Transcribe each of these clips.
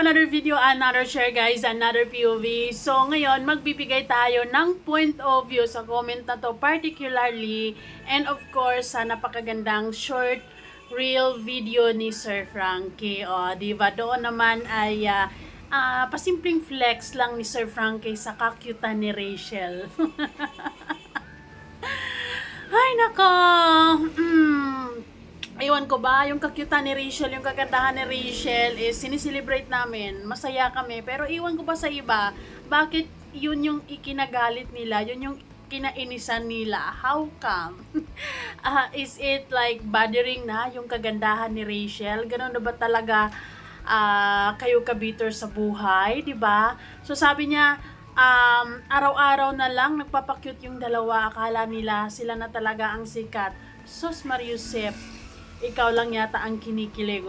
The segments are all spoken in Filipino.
another video, another share guys, another POV. So ngayon, magbibigay tayo ng point of view sa comment na to particularly. And of course, sa napakagandang short reel video ni Sir Frankie. O, diba? Doon naman ay pasimpleng flex lang ni Sir Frankie sa kakyutan ni Rachel. Ay, nako! Ewan ko ba, yung kakyutan ni Rachel, yung kagandahan ni Rachel is siniselebrate namin, masaya kami. Pero iwan ko ba sa iba, bakit yun yung ikinagalit nila, yun yung kinainisan nila? How come? Is it like bothering na yung kagandahan ni Rachel? Ganun na ba talaga kayo ka-bitter sa buhay, di ba? So sabi niya, araw-araw na lang nagpapakyut yung dalawa, akala nila sila na talaga ang sikat. Sus Mariusep, ikaw lang yata ang kinikilig.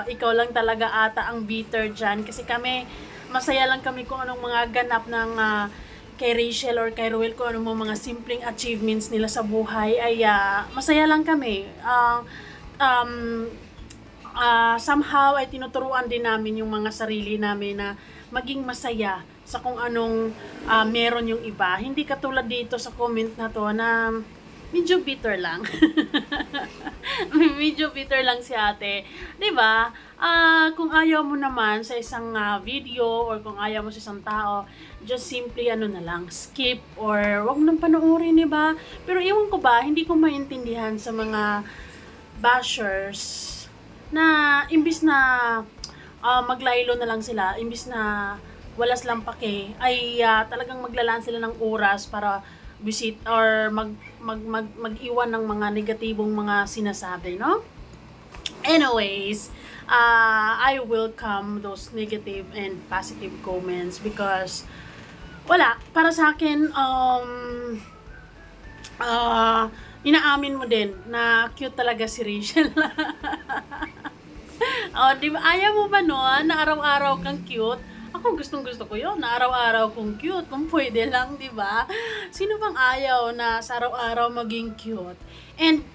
Ikaw lang talaga ata ang bitter dyan. Kasi kami, masaya lang kami kung anong mga ganap ng kay Rachel or kay Ruel, kung anong mga simpleng achievements nila sa buhay. Ay masaya lang kami. Somehow ay tinuturuan din namin yung mga sarili namin na maging masaya sa kung anong meron yung iba. Hindi katulad dito sa comment na to na medyo bitter lang. Medyo bitter lang si ate. 'Di ba? Kung ayaw mo naman sa isang video or kung ayaw mo sa isang tao, just simply na lang, skip or wag nang panoorin, 'di ba? Pero iwan ko ba, hindi ko maintindihan sa mga bashers na imbis na maglaylo na lang sila, imbis na walas lang pake, ay talagang maglalaan sila ng oras para visit or mag-iwan ng mga negatibong mga sinasabi, no? Anyways, I welcome those negative and positive comments because wala, para sa akin inaamin mo din na cute talaga si Rachel. Di ba? Ayaw mo ba noon na araw-araw kang cute? Ako gustong-gusto ko yun, na araw-araw kong cute, kung pwede lang, di ba? Sino bang ayaw na sa araw-araw maging cute? And,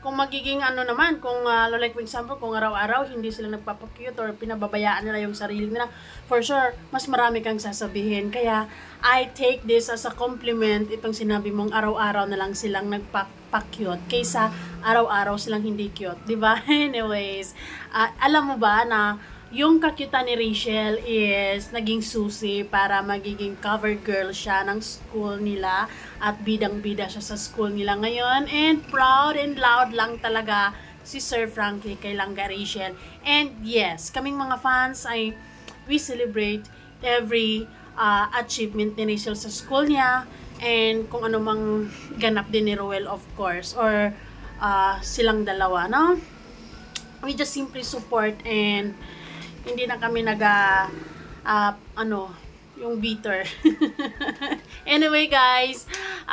kung magiging naman, kung like for example, kung araw-araw hindi sila nagpapakute or pinababayaan nila yung sarili nila, for sure, mas marami kang sasabihin. Kaya, I take this as a compliment, itong sinabi mong araw-araw na lang silang nagpapakute kaysa araw-araw silang hindi cute, di ba? Anyways, alam mo ba na yung kakyutan ni Rachel is naging susi para magiging cover girl siya ng school nila at bidang-bida siya sa school nila ngayon, and proud and loud lang talaga si Sir Frankie kay Langga Rachel. And yes, kaming mga fans ay we celebrate every achievement ni Rachel sa school niya and kung ano mang ganap din ni Ruel, of course, or silang dalawa, no? We just simply support and hindi na kami yung bitter. Anyway guys,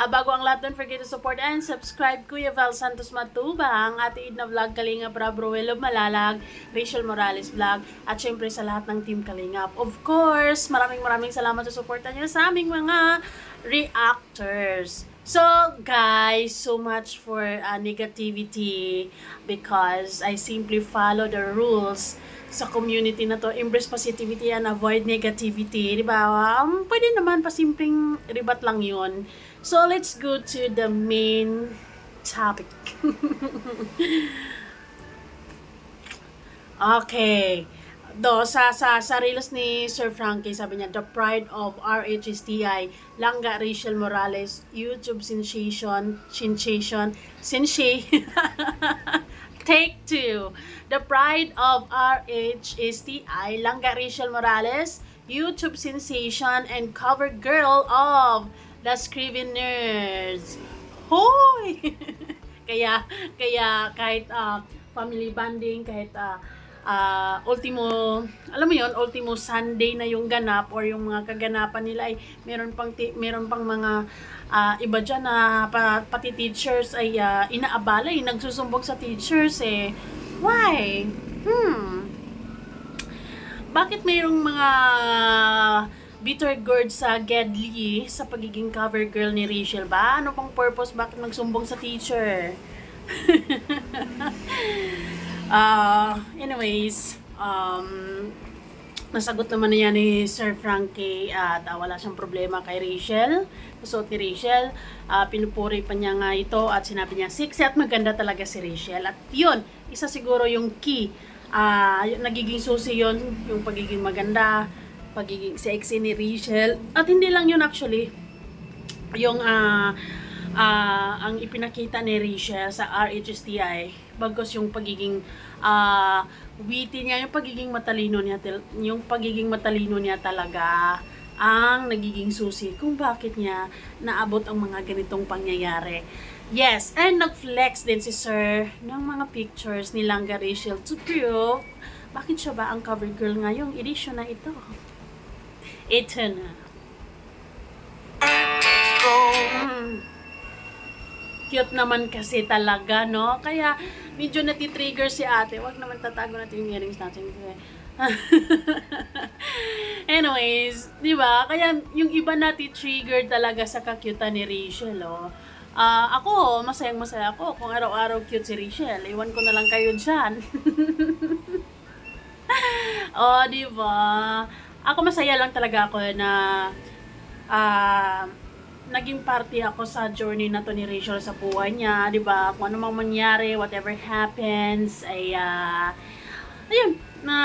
bago ang lahat, don't forget to support and subscribe. Kuya Val Santos Matubang, Ate Edna Vlog, Kalinga Brab, Ruel Malalag, Rachel Morales Vlog, at syempre sa lahat ng Team Kalingap. Of course, maraming salamat sa suporta niyo sa aming mga reactors. So guys, so much for negativity because I simply follow the rules sa community na to. Embrace positivity and avoid negativity, di ba? Pwede naman pasimpleng ribat lang yun. So let's go to the main topic. Okay. Sa reels ni Sir Frankie, sabi niya, the pride of RHSTI, Langga Rachel Morales, YouTube sensation, Take 2. The pride of RHSTI, Langga Rachel Morales, YouTube sensation and cover girl of The Scriveners. Hoy! kaya kahit family bonding, kahit ultimo Sunday na yung ganap or yung mga kaganapan nila ay meron pang mga iba dyan na pati teachers ay inaabala, nagsusumbong sa teachers Why? Bakit mayroong mga bitter gourd sa Gedli sa pagiging cover girl ni Rachel ba? Ano pang purpose? Bakit magsumbong sa teacher? Anyways, Nasagot naman na yan ni Sir Frankie at wala siyang problema kay Rachel. Suot ni Rachel, pinupuri pa niya nga ito at sinabi niya sexy at maganda talaga si Rachel. At yun, isa siguro yung key. Nagiging susi yun, yung pagiging maganda, pagiging sexy ni Rachel. At hindi lang yun actually, yung ang ipinakita ni Rachel sa RHSTI, bagos yung pagiging witty niya, yung pagiging matalino niya talaga ang nagiging susi kung bakit niya naabot ang mga ganitong pangyayari. Yes, and nag-flex din si Sir ng mga pictures ni Langga Rachel to prove bakit siya ba ang cover girl ngayong edition na ito. Ito na. Cute naman kasi talaga, no? Kaya medyo natitrigger si ate. Wag naman tatago natin yung earrings natin. Anyways, di ba? Kaya yung iba natitrigger talaga sa kakyutan ni Rachel, oh. Ako, masayang-masaya ako kung araw-araw cute si Rachel. Iwan ko na lang kayo dyan. Oh, di ba? Ako masaya lang talaga ako na naging party ako sa journey na to ni Rachel sa buhay niya, di ba? Kung ano mang mangyari, whatever happens, ay ayun, na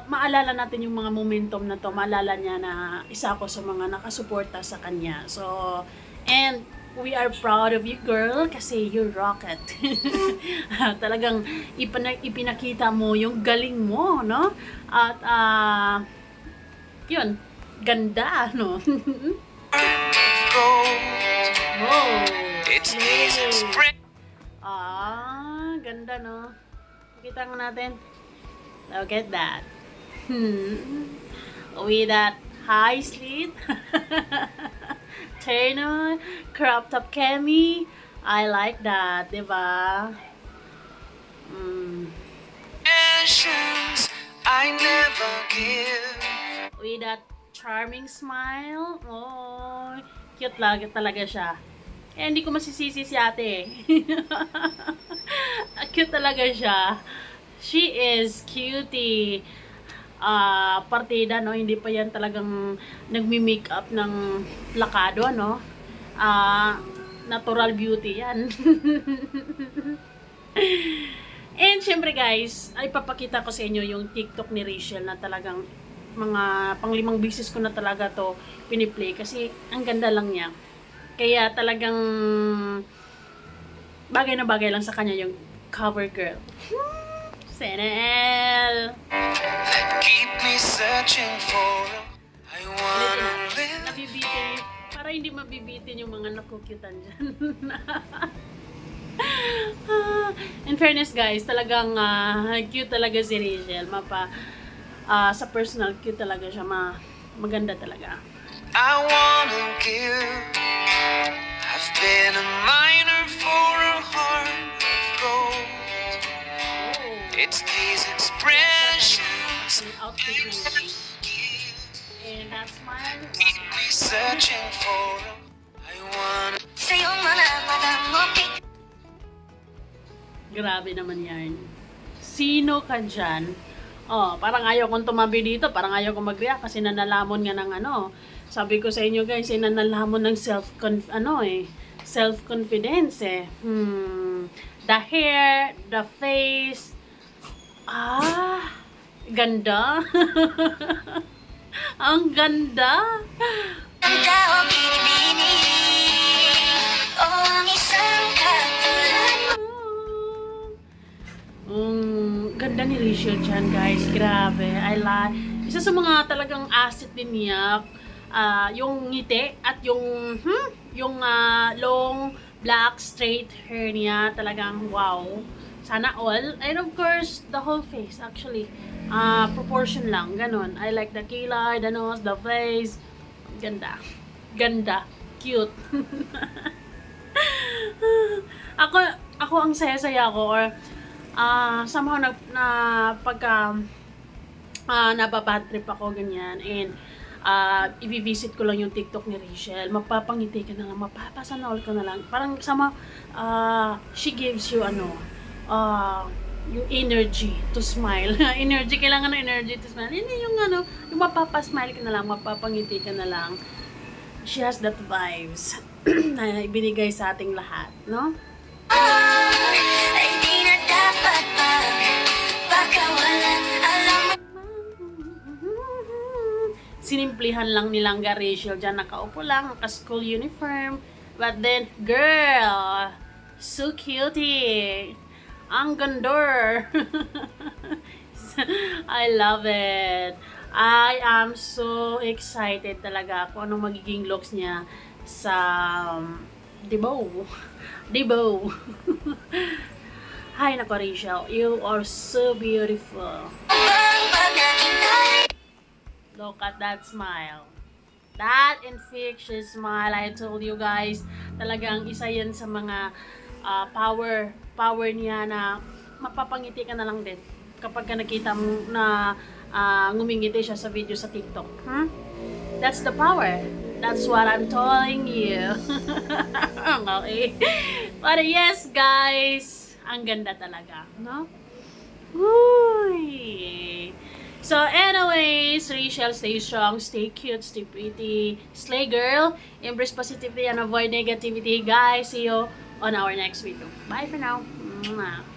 maalala natin yung mga momentum na to, maalala niya na isa ako sa mga nakasuporta sa kanya. So, and we are proud of you, girl, kasi you rock it. Talagang ipinakita mo yung galing mo, no? At yun, ganda, no? Oh, it's ganda, no? Kita nga natin. Look at that. With that high slit, turn on, crop top cami. I like that, diba? I never give. With that charming smile. Oh, cute talaga siya. Eh, hindi ko masisisi si ate. Cute talaga siya. She is cutie. Partida, no? Hindi pa yan talagang nagmi-makeup ng plakado, no? Natural beauty yan. And syempre guys, ay papakita ko sa inyo yung TikTok ni Rachel na talagang mga pang-5 beses ko na talaga to piniplay kasi ang ganda lang niya. Kaya talagang bagay na bagay lang sa kanya yung cover girl. Senel! Keep me searching for I wanna live. Nabibitin. Para hindi mabibitin yung mga nakukyutan dyan. In fairness guys, talagang cute talaga si Rachel. Sa personal, cute talaga siya. Maganda talaga. I wanna give. I've been a miner for a heart of gold. It's these expressions and that smile. Keep me searching for I wanna. Grabe naman yan. Sino ka dyan? Oh, parang ayaw kong tumabi dito, parang ayaw kong mag-react kasi nanlalamon nga ng ano. Sabi ko sa inyo guys, nanlalamon ng self-confidence eh. The hair, the face. Ganda. Ang ganda. Ganda ni Rachel dyan guys, grabe. I like. Isa sa mga talagang asset din niya, yung ngiti at yung long black straight hair niya, talagang wow. Sana all. And of course, the whole face actually. Proportion lang, ganun. I like the kilay, the nose, the face. Ganda. Ganda. Cute. Ako ang saya-saya ko or somehow pagka nababad trip ako ganyan and i-visit ko lang yung TikTok ni Rachel, mapapangiti ka na lang, mapapasana all ka na lang, parang sama she gives you yung energy to smile. Energy, kailangan ng energy to smile. Hindi yung yung mapapasmile ka na lang, mapapangiti ka na lang. She has that vibes na ibinigay sa ating lahat, no? Ay di na dapat pa, baka walang alam. Sinimplihan lang nilang Rachel dyan, nakaupo lang, naka-school uniform. But then, girl, so cutie. Ang gandor. I love it. I am so excited talaga kung anong magiging looks niya sa Debo. Debo. Hi, nako Rachel. You are so beautiful. Look at that smile. That infectious smile, I told you guys, talagang isa yan sa mga power niya na mapapangiti ka na lang din kapag ka nakita mo na ngumingiti siya sa video sa TikTok. That's the power. That's what I'm telling you. Okay. But yes, guys, ang ganda talaga, no? Uy. So anyways, Rachel, stay strong, stay cute, stay pretty, slay girl, embrace positivity and avoid negativity. Guys, see you on our next video. Bye for now. Mwah.